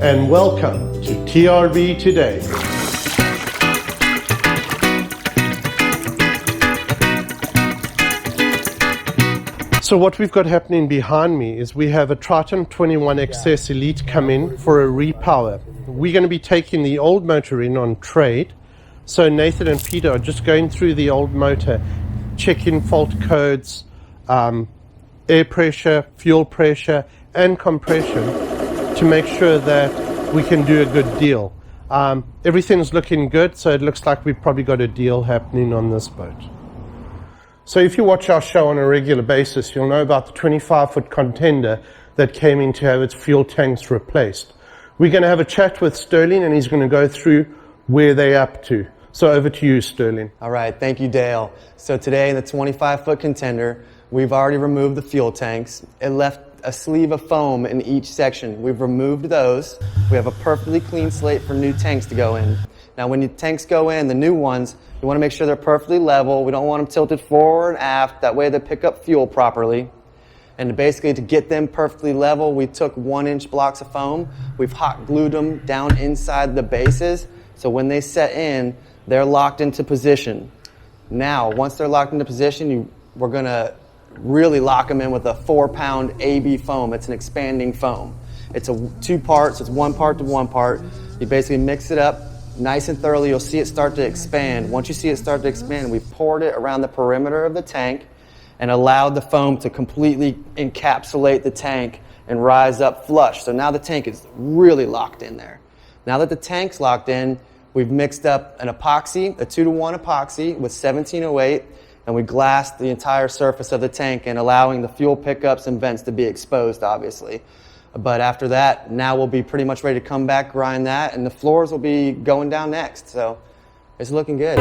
and welcome to TRB Today. So what we've got happening behind me is we have a Triton 21 XS Elite come in for a repower. We're going to be taking the old motor in on trade. So Nathan and Peter are just going through the old motor, checking fault codes, air pressure, fuel pressure, and compression to make sure that we can do a good deal. Everything's looking good, so it looks like we've probably got a deal happening on this boat. So if you watch our show on a regular basis, you'll know about the 25-foot Contender that came in to have its fuel tanks replaced. We're going to have a chat with Sterling, and he's going to go through where they're up to. So over to you, Sterling. All right, thank you, Dale. So today in the 25-foot Contender, we've already removed the fuel tanks. It left a sleeve of foam in each section. We've removed those. We have a perfectly clean slate for new tanks to go in. Now when the tanks go in, the new ones, you want to make sure they're perfectly level. We don't want them tilted forward and aft. That way they pick up fuel properly. And basically to get them perfectly level, we took 1-inch blocks of foam. We've hot glued them down inside the bases. So when they set in, they're locked into position. Now, once they're locked into position, we're going to really lock them in with a 4-pound AB foam. It's an expanding foam. It's two parts. It's 1 part to 1 part. You basically mix it up nice and thoroughly. You'll see it start to expand. Once you see it start to expand, we've poured it around the perimeter of the tank and allowed the foam to completely encapsulate the tank and rise up flush. So now the tank is really locked in there. Now that the tank's locked in, we've mixed up an epoxy, a 2-to-1 epoxy with 1708, and we glassed the entire surface of the tank and allowing the fuel pickups and vents to be exposed, obviously. But after that, now we'll be pretty much ready to come back, grind that, and the floors will be going down next. So it's looking good.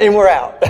And we're out.